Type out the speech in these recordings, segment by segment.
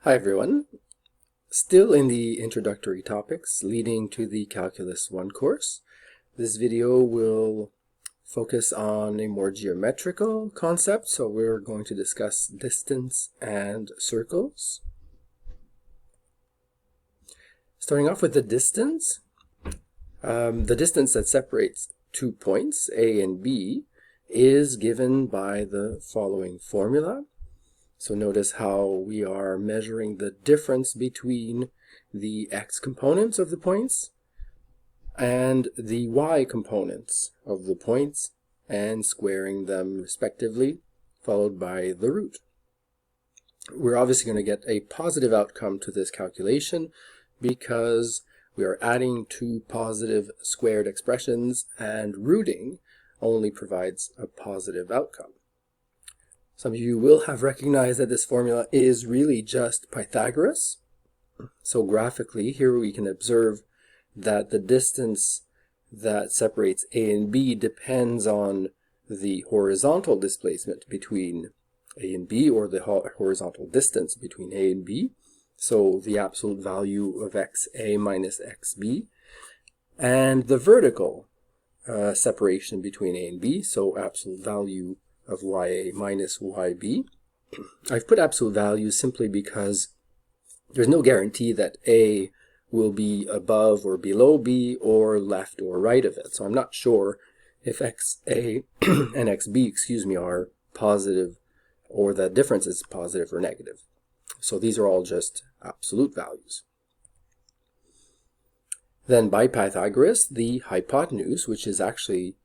Hi everyone. Still in the introductory topics leading to the Calculus 1 course. This video will focus on a more geometrical concept, so we're going to discuss distance and circles. Starting off with the distance that separates 2 points, A and B, is given by the following formula. So notice how we are measuring the difference between the x components of the points and the y components of the points and squaring them respectively, followed by the root. We're obviously going to get a positive outcome to this calculation because we are adding two positive squared expressions, and rooting only provides a positive outcome. Some of you will have recognized that this formula is really just Pythagoras. So graphically, here we can observe that the distance that separates A and B depends on the horizontal displacement between A and B, or the horizontal distance between A and B. So the absolute value of XA minus XB. And the vertical separation between A and B, so absolute value of YA minus YB. I've put absolute values simply because there's no guarantee that A will be above or below B or left or right of it. So I'm not sure if XA and XB, are positive, or the difference is positive or negative. So these are all just absolute values. Then by Pythagoras, the hypotenuse, which is actually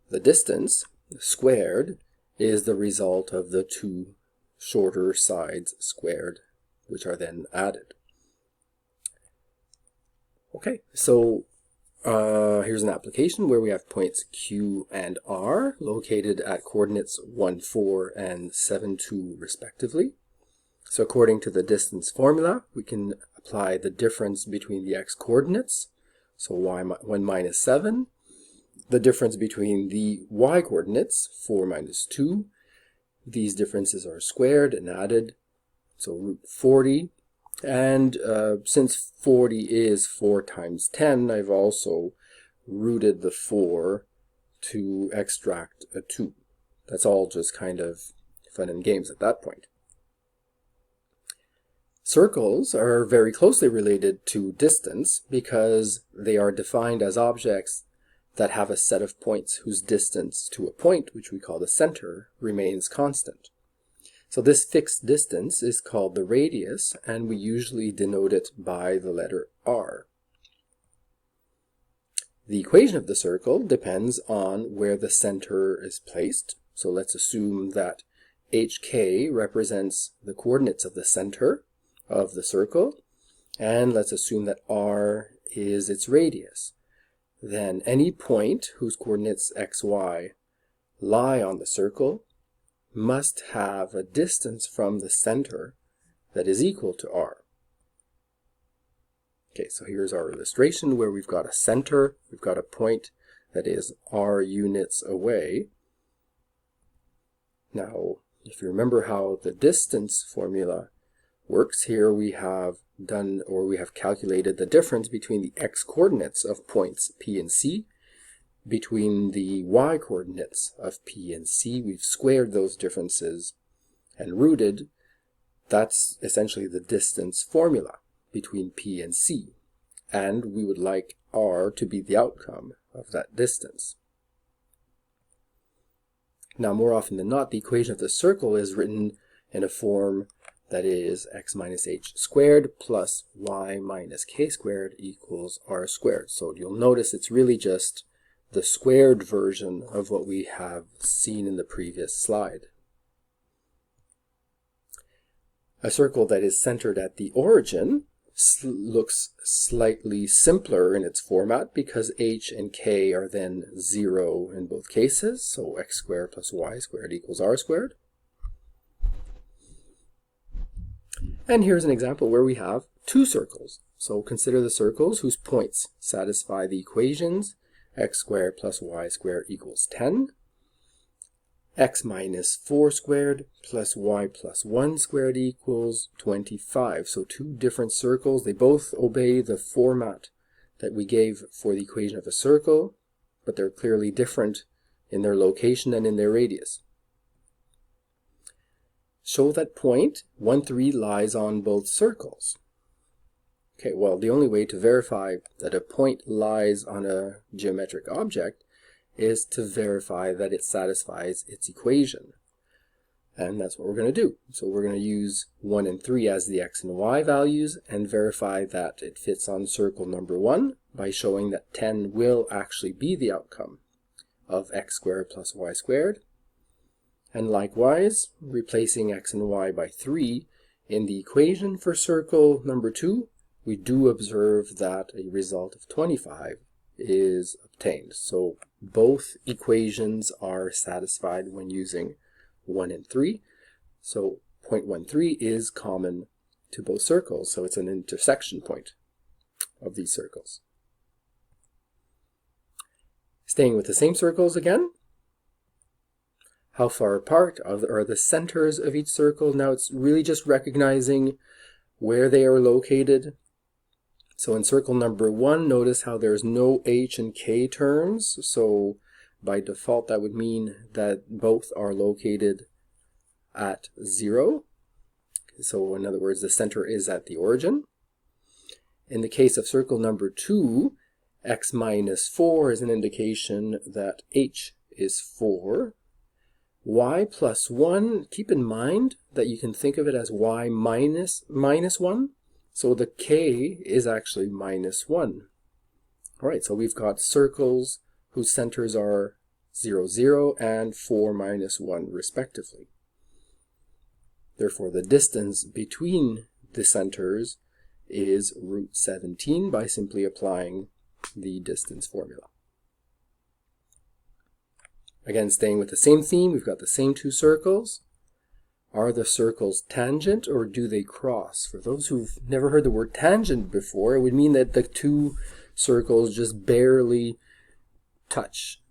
the distance squared, is the result of the two shorter sides squared, which are then added. Okay, so here's an application where we have points Q and R located at coordinates 1, 4, and 7, 2 respectively. So according to the distance formula, we can apply the difference between the x coordinates, so 1 minus 7, the difference between the y coordinates, 4 minus 2. These differences are squared and added, so root 40. And since 40 is 4 times 10, I've also rooted the 4 to extract a 2. That's all just kind of fun and games at that point. Circles are very closely related to distance because they are defined as objects that have a set of points whose distance to a point, which we call the center, remains constant. So this fixed distance is called the radius, and we usually denote it by the letter r. The equation of the circle depends on where the center is placed. So let's assume that hk represents the coordinates of the center of the circle, and let's assume that r is its radius. Then any point whose coordinates xy lie on the circle must have a distance from the center that is equal to r. Okay, so here's our illustration where we've got a center, we've got a point that is r units away. Now, if you remember how the distance formula works, here we have calculated the difference between the x coordinates of points P and C between the y coordinates of P and C. We've squared those differences and rooted. That's essentially the distance formula between P and C, and we would like r to be the outcome of that distance. Now, more often than not, the equation of the circle is written in a form that is x minus h squared plus y minus k squared equals r squared. So you'll notice it's really just the squared version of what we have seen in the previous slide. A circle that is centered at the origin looks slightly simpler in its format because h and k are then 0 in both cases. So x squared plus y squared equals r squared. And here's an example where we have two circles. So consider the circles whose points satisfy the equations x squared plus y squared equals 10. x minus 4 squared plus y plus 1 squared equals 25. So two different circles. They both obey the format that we gave for the equation of a circle, but they're clearly different in their location and in their radius. Show that point 1, 3 lies on both circles. Okay, well, the only way to verify that a point lies on a geometric object is to verify that it satisfies its equation. And that's what we're going to do. So we're going to use 1 and 3 as the x and y values and verify that it fits on circle number 1 by showing that 10 will actually be the outcome of x squared plus y squared. And likewise, replacing x and y by 3 in the equation for circle number 2, we do observe that a result of 25 is obtained. So both equations are satisfied when using 1 and 3. So point 1, 3 is common to both circles. So it's an intersection point of these circles. Staying with the same circles again. How far apart are the centers of each circle? Now it's really just recognizing where they are located. So in circle number 1, notice how there's no h and k terms. So by default, that would mean that both are located at 0. So in other words, the center is at the origin. In the case of circle number 2, x minus 4 is an indication that h is 4. Y plus 1, keep in mind that you can think of it as y minus 1. So the k is actually minus 1. All right, so we've got circles whose centers are 0, 0 and 4, minus 1 respectively. Therefore, the distance between the centers is root 17 by simply applying the distance formula. Again, staying with the same theme, we've got the same two circles. Are the circles tangent or do they cross? For those who've never heard the word tangent before, it would mean that the two circles just barely touch.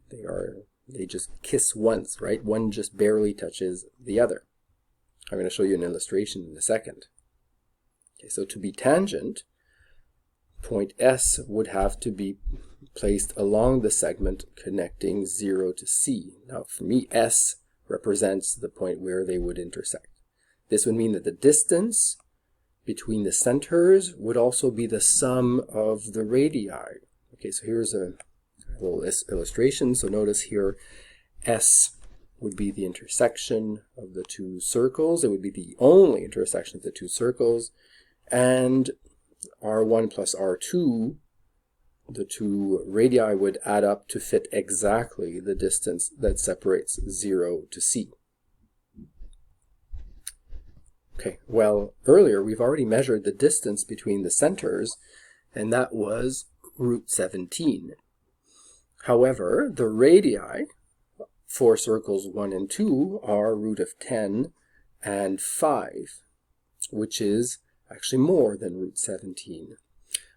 They just kiss once, right? One just barely touches the other. I'm going to show you an illustration in a second. Okay, so to be tangent, point S would have to be placed along the segment connecting 0 to C. Now for me, S represents the point where they would intersect. This would mean that the distance between the centers would also be the sum of the radii. Okay, so here's a little illustration. So notice here, S would be the intersection of the two circles. It would be the only intersection of the two circles. And R1 plus R2, the two radii would add up to fit exactly the distance that separates 0 to C. Okay, well, earlier we've already measured the distance between the centers, and that was root 17. However, the radii for circles 1 and 2 are root of 10 and 5, which is actually more than root 17.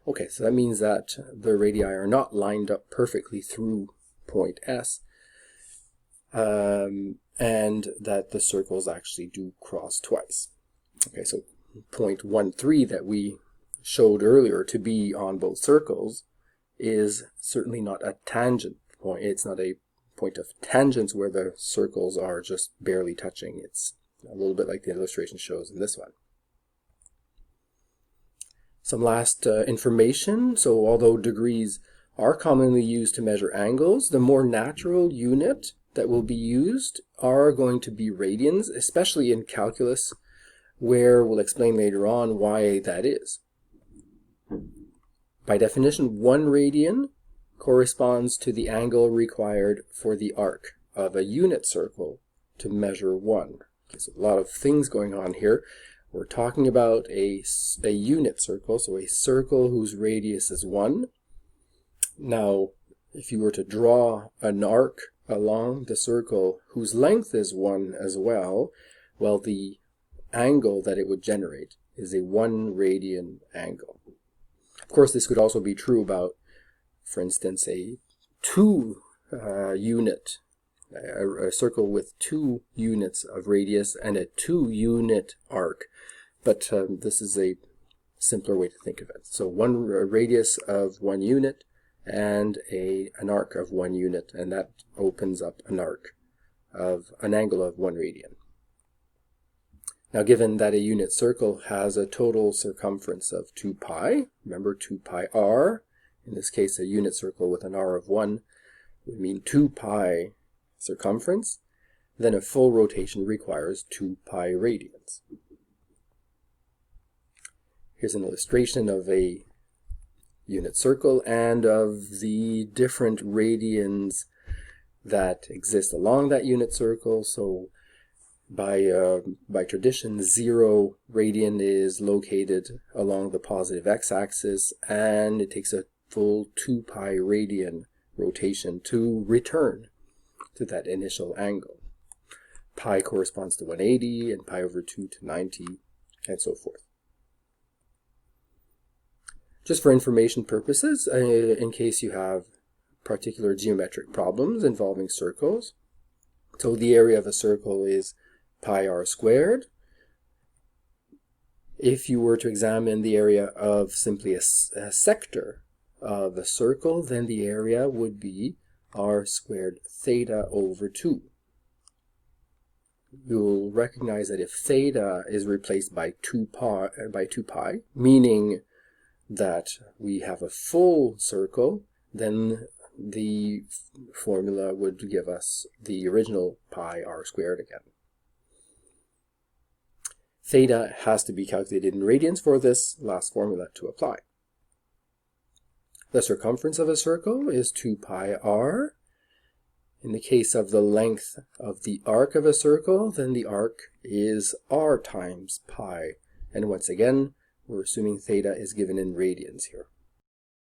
Okay, so that means that the radii are not lined up perfectly through point S, and that the circles actually do cross twice. Okay, so point 1, 3 that we showed earlier to be on both circles is certainly not a tangent point. It's not a point of tangents where the circles are just barely touching. It's a little bit like the illustration shows in this one. Some last information. So although degrees are commonly used to measure angles, the more natural unit that will be used are going to be radians, especially in calculus, where we'll explain later on why that is. By definition, 1 radian corresponds to the angle required for the arc of a unit circle to measure 1. Okay, so a lot of things going on here. We're talking about a unit circle, so a circle whose radius is 1. Now, if you were to draw an arc along the circle whose length is 1 as well, well, the angle that it would generate is a 1 radian angle. Of course, this could also be true about, for instance, a 2 unit a circle with 2 units of radius and a 2-unit arc, but this is a simpler way to think of it. So a radius of 1 unit and an arc of 1 unit, and that opens up an arc of an angle of 1 radian. Now, given that a unit circle has a total circumference of 2 pi, remember 2 pi r, in this case a unit circle with an r of 1 would mean 2 pi circumference, then a full rotation requires 2 pi radians. Here's an illustration of a unit circle and of the different radians that exist along that unit circle. So by tradition, 0 radian is located along the positive x-axis, and it takes a full 2 pi radian rotation to return to that initial angle. Pi corresponds to 180 and pi over 2 to 90, and so forth. Just for information purposes, in case you have particular geometric problems involving circles, so the area of a circle is pi r squared. If you were to examine the area of simply a sector of a circle, then the area would be r squared theta over 2. You'll recognize that if theta is replaced by 2 pi, meaning that we have a full circle, then the formula would give us the original pi r squared again. Theta has to be calculated in radians for this last formula to apply. The circumference of a circle is 2 pi r. In the case of the length of the arc of a circle, then the arc is r times pi. And once again, we're assuming theta is given in radians here.